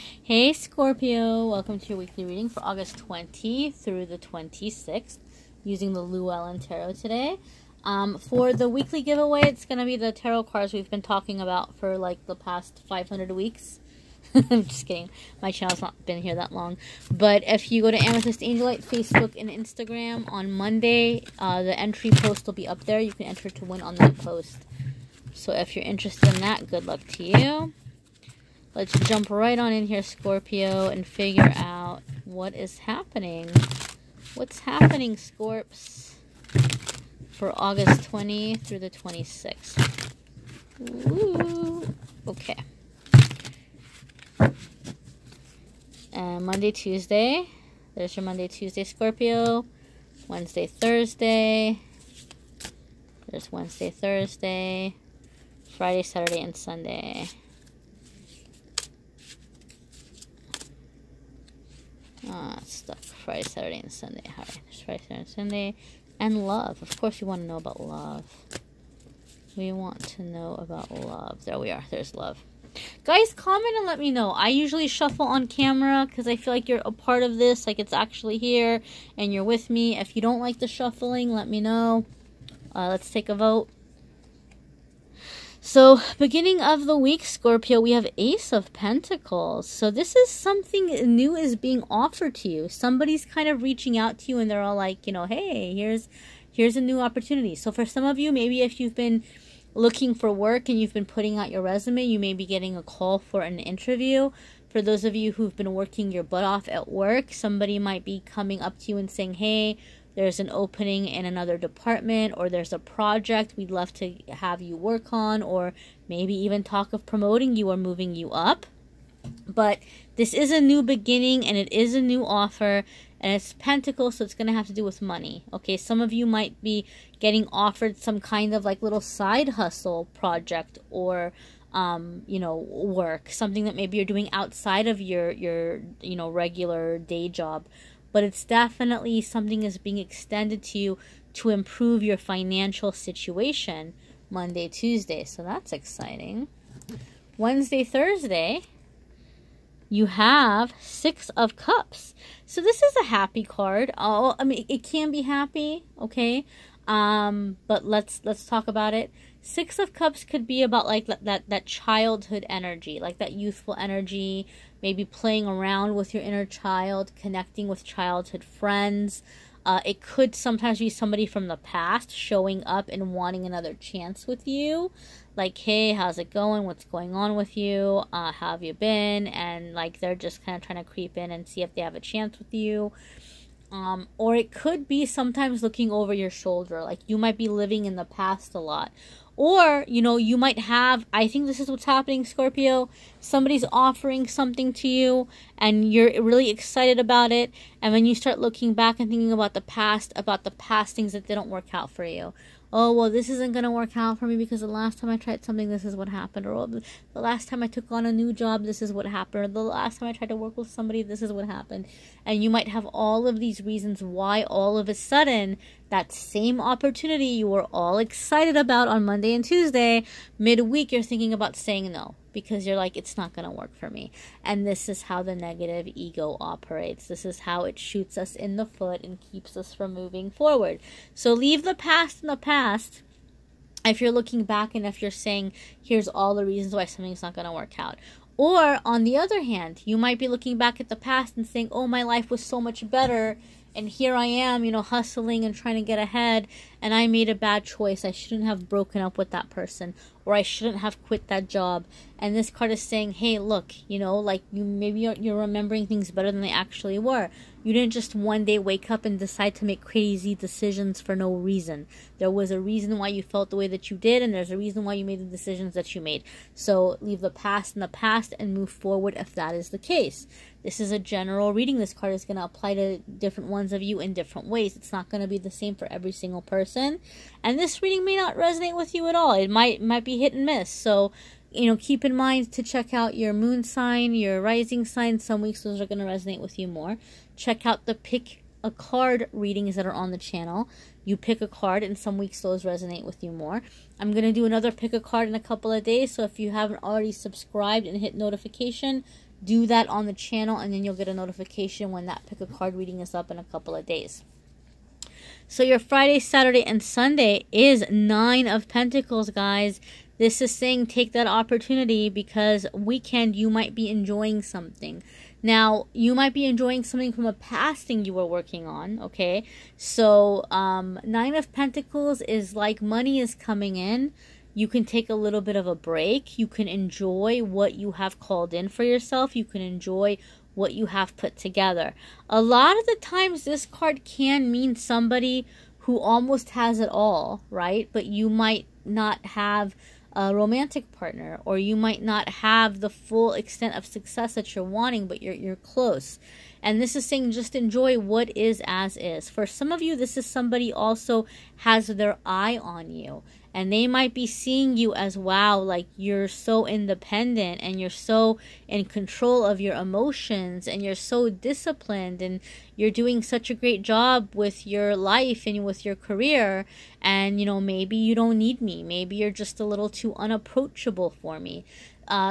Hey Scorpio, welcome to your weekly reading for August 20 through the 26th using the Llewellyn Tarot today. For the weekly giveaway, it's going to be the tarot cards we've been talking about for like the past 500 weeks. I'm just kidding. My channel's not been here that long. But if you go to AmethystAngelLight Facebook and Instagram on Monday, the entry post will be up there. You can enter to win on that post. So if you're interested in that, good luck to you. Let's jump right on in here, Scorpio, and figure out what is happening. What's happening, Scorps, for August 20 through the 26th. Ooh. Okay. And Monday, Tuesday. There's your Monday, Tuesday, Scorpio. Wednesday, Thursday. There's Wednesday, Thursday. Friday, Saturday, and Sunday. Stuck. Friday, Saturday, and Sunday. Alright, there's Friday, Saturday, and Sunday. And love. Of course, we want to know about love. We want to know about love. There we are. There's love. Guys, comment and let me know. I usually shuffle on camera because I feel like you're a part of this. Like it's actually here and you're with me. If you don't like the shuffling, let me know. Let's take a vote. So, beginning of the week, Scorpio, we have Ace of Pentacles. So, this is something new is being offered to you. Somebody's kind of reaching out to you and they're all like, you know, hey, here's a new opportunity. So, for some of you, maybe if you've been looking for work and you've been putting out your resume, you may be getting a call for an interview. For those of you who've been working your butt off at work, somebody might be coming up to you and saying, hey, there's an opening in another department, or there's a project we'd love to have you work on, or maybe even talk of promoting you or moving you up. But this is a new beginning, and it is a new offer, and it's Pentacles, so it's going to have to do with money. Okay, some of you might be getting offered some kind of like little side hustle project, or you know, work, something that maybe you're doing outside of your you know, regular day job. But it's definitely something that's being extended to you to improve your financial situation Monday, Tuesday. So that's exciting. Wednesday, Thursday, you have Six of Cups. So this is a happy card. Oh, I mean, it can be happy, okay? But let's talk about it. Six of Cups could be about like that childhood energy, like that youthful energy, maybe playing around with your inner child, connecting with childhood friends. It could sometimes be somebody from the past showing up and wanting another chance with you. Like, hey, how's it going? What's going on with you? How have you been? And like they're just kind of trying to creep in and see if they have a chance with you. Or it could be sometimes looking over your shoulder. Like you might be living in the past a lot. Or, you know, you might have, I think this is what's happening, Scorpio. Somebody's offering something to you and you're really excited about it. And when you start looking back and thinking about the past things that didn't work out for you. Oh, well, this isn't going to work out for me because the last time I tried something, this is what happened. Or oh, the last time I took on a new job, this is what happened. Or the last time I tried to work with somebody, this is what happened. And you might have all of these reasons why all of a sudden that same opportunity you were all excited about on Monday and Tuesday, midweek, you're thinking about saying no. Because you're like, it's not going to work for me. And this is how the negative ego operates. This is how it shoots us in the foot and keeps us from moving forward. So leave the past in the past. If you're looking back and if you're saying, here's all the reasons why something's not going to work out. Or on the other hand, you might be looking back at the past and saying, oh, my life was so much better. And here I am, you know, hustling and trying to get ahead. And I made a bad choice. I shouldn't have broken up with that person. Or I shouldn't have quit that job. And this card is saying, hey, look, you know, like maybe you're remembering things better than they actually were. You didn't just one day wake up and decide to make crazy decisions for no reason. There was a reason why you felt the way that you did, and there's a reason why you made the decisions that you made. So leave the past in the past and move forward if that is the case. This is a general reading. This card is going to apply to different ones of you in different ways. It's not going to be the same for every single person. And this reading may not resonate with you at all. It might be hit and miss. So, you know, keep in mind to check out your moon sign, your rising sign. Some weeks those are going to resonate with you more. Check out the pick a card readings that are on the channel. You pick a card, and some weeks those resonate with you more. I'm going to do another pick a card in a couple of days, so if you haven't already subscribed and hit notification, do that on the channel, and then you'll get a notification when that pick a card reading is up in a couple of days. So your Friday, Saturday, and Sunday is 9 of Pentacles, guys. This is saying take that opportunity, because weekend you might be enjoying something. Now, you might be enjoying something from a past thing you were working on, okay? So 9 of Pentacles is like money is coming in. You can take a little bit of a break. You can enjoy what you have called in for yourself. You can enjoy what you have put together. A lot of the times this card can mean somebody who almost has it all, right? But you might not have a romantic partner, or you might not have the full extent of success that you're wanting, but you're close. And this is saying just enjoy what is as is. For some of you, this is somebody also has their eye on you, and they might be seeing you as, wow, like you're so independent and you're so in control of your emotions and you're so disciplined and you're doing such a great job with your life and with your career. And, you know, maybe you don't need me. Maybe you're just a little too unapproachable for me.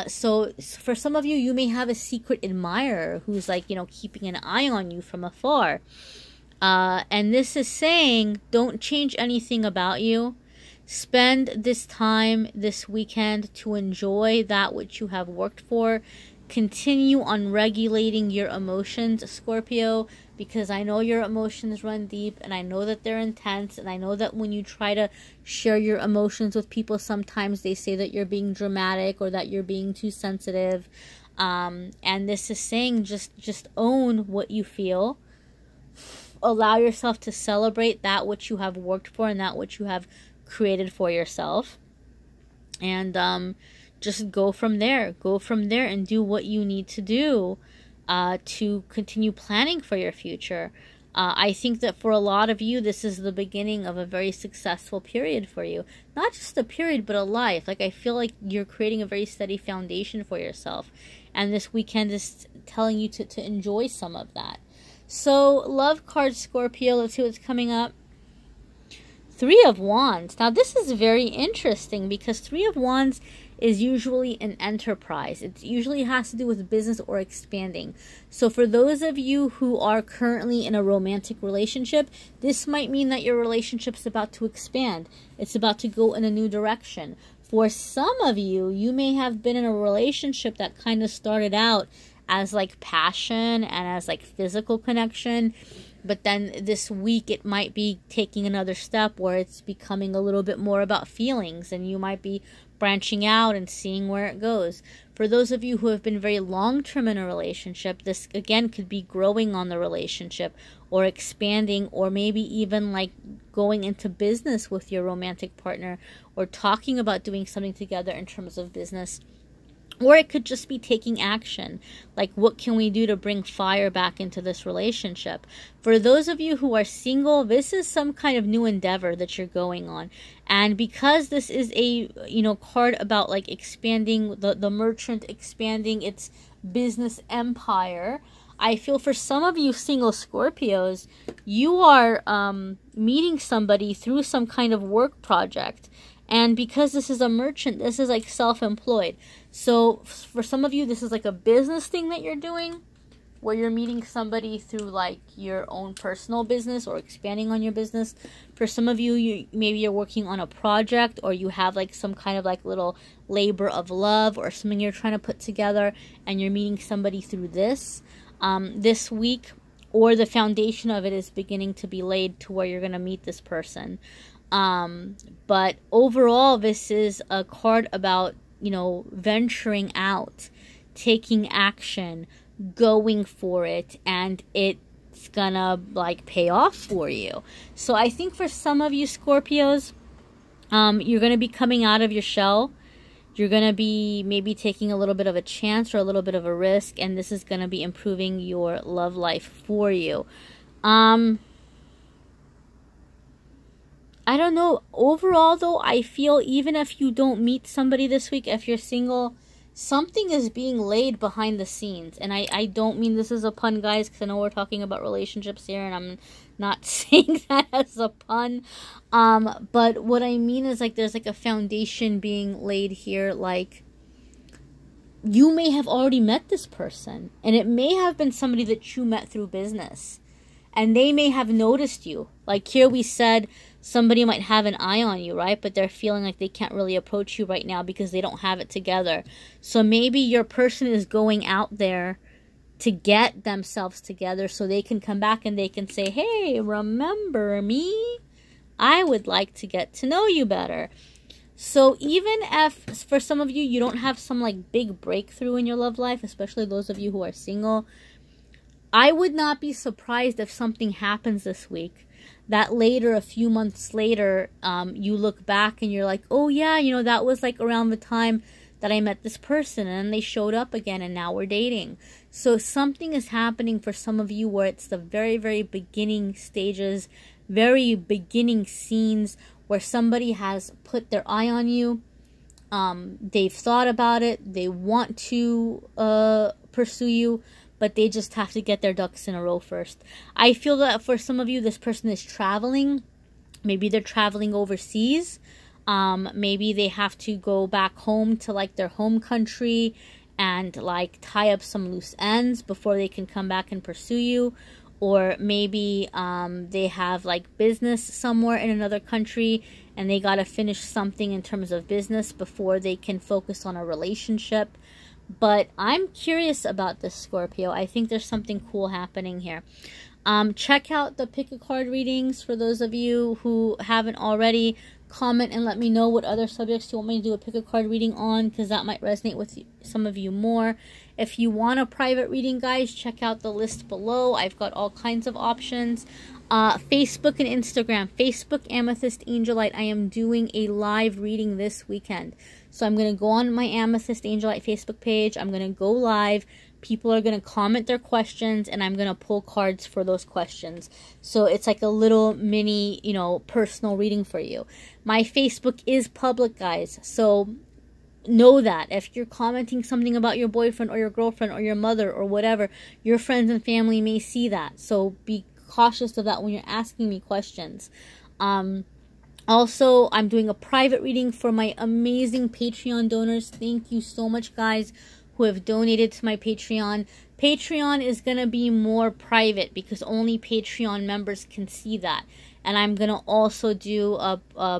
So for some of you, you may have a secret admirer who's like, you know, keeping an eye on you from afar. And this is saying, don't change anything about you. Spend this time this weekend to enjoy that which you have worked for. Continue on regulating your emotions, Scorpio, because I know your emotions run deep, and I know that they're intense, and I know that when you try to share your emotions with people, sometimes they say that you're being dramatic or that you're being too sensitive. And this is saying just own what you feel. Allow yourself to celebrate that which you have worked for and that which you have created for yourself, and just go from there and do what you need to do to continue planning for your future. I think that for a lot of you, this is the beginning of a very successful period for you. Not just a period, but a life. Like, I feel like you're creating a very steady foundation for yourself, and this weekend is telling you to enjoy some of that. So love card, Scorpio. Let's see what's coming up. 3 of Wands. Now, this is very interesting because 3 of Wands is usually an enterprise. It usually has to do with business or expanding. So for those of you who are currently in a romantic relationship, this might mean that your relationship's about to expand. It's about to go in a new direction. For some of you, you may have been in a relationship that kind of started out as like passion and as like physical connection. But then this week it might be taking another step where it's becoming a little bit more about feelings, and you might be branching out and seeing where it goes. For those of you who have been very long-term in a relationship, this again could be growing on the relationship or expanding, or maybe even like going into business with your romantic partner, or talking about doing something together in terms of business. Or it could just be taking action. Like, what can we do to bring fire back into this relationship? For those of you who are single, this is some kind of new endeavor that you're going on. And because this is a, card about like expanding, the merchant expanding its business empire, I feel for some of you single Scorpios, you are meeting somebody through some kind of work project. And because this is a merchant, this is like self-employed. So for some of you, this is like a business thing that you're doing, where you're meeting somebody through like your own personal business or expanding on your business. For some of you, maybe you're working on a project, or you have like some kind of like little labor of love or something you're trying to put together, and you're meeting somebody through this week, or the foundation of it is beginning to be laid to where you're going to meet this person. But overall, this is a card about, venturing out, taking action, going for it, and it's gonna like pay off for you. So I think for some of you Scorpios, you're gonna be coming out of your shell. You're gonna be maybe taking a little bit of a chance or a little bit of a risk, and this is gonna be improving your love life for you. I don't know. Overall, though, I feel even if you don't meet somebody this week, if you're single, something is being laid behind the scenes. And I don't mean this as a pun, guys, because I know we're talking about relationships here, and I'm not saying that as a pun. But what I mean is, like, there's, like, a foundation being laid here, like, you may have already met this person, and it may have been somebody that you met through business, and they may have noticed you. Like here we said, somebody might have an eye on you, right? But they're feeling like they can't really approach you right now because they don't have it together. So maybe your person is going out there to get themselves together so they can come back and they can say, hey, remember me? I would like to get to know you better. So even if for some of you, you don't have some like big breakthrough in your love life, especially those of you who are single, I would not be surprised if something happens this week that later, a few months later, you look back and you're like, oh yeah, you know, that was like around the time that I met this person and they showed up again and now we're dating. So something is happening for some of you where it's the very, very beginning stages, very beginning scenes where somebody has put their eye on you. They've thought about it. They want to pursue you, but they just have to get their ducks in a row first. I feel that for some of you, this person is traveling. Maybe they're traveling overseas. Maybe they have to go back home to like their home country and like tie up some loose ends before they can come back and pursue you. Or maybe they have like business somewhere in another country and they got to finish something in terms of business before they can focus on a relationship. But I'm curious about this, Scorpio. I think there's something cool happening here. Check out the pick a card readings for those of you who haven't already. Comment and let me know what other subjects you want me to do a pick a card reading on, because that might resonate with some of you more. If you want a private reading, guys, check out the list below. I've got all kinds of options. Facebook and Instagram. Facebook, Amethyst Angel Light. I am doing a live reading this weekend. So I'm going to go on my Amethyst Angel Light Facebook page. I'm going to go live. People are going to comment their questions, and I'm going to pull cards for those questions. So it's like a little mini, you know, personal reading for you. My Facebook is public, guys. So know that. If you're commenting something about your boyfriend or your girlfriend or your mother or whatever, your friends and family may see that. So be cautious of that when you're asking me questions. Also, I'm doing a private reading for my amazing Patreon donors. Thank you so much, guys, who have donated to my Patreon. Patreon is going to be more private because only Patreon members can see that. And I'm going to also do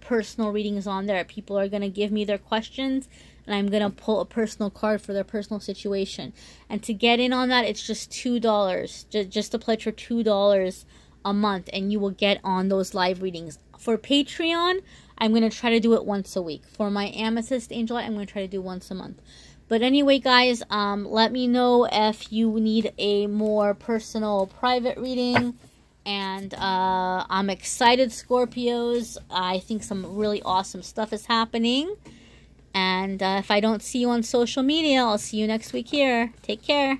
personal readings on there. People are going to give me their questions, and I'm going to pull a personal card for their personal situation. And to get in on that, it's just $2. Just to pledge for $2 a month, and you will get on those live readings. For Patreon, I'm going to try to do it once a week. For my Amethyst Angel Light, I'm going to try to do once a month. But anyway, guys, let me know if you need a more personal private reading. And I'm excited, Scorpios. I think some really awesome stuff is happening. And if I don't see you on social media, I'll see you next week here. Take care.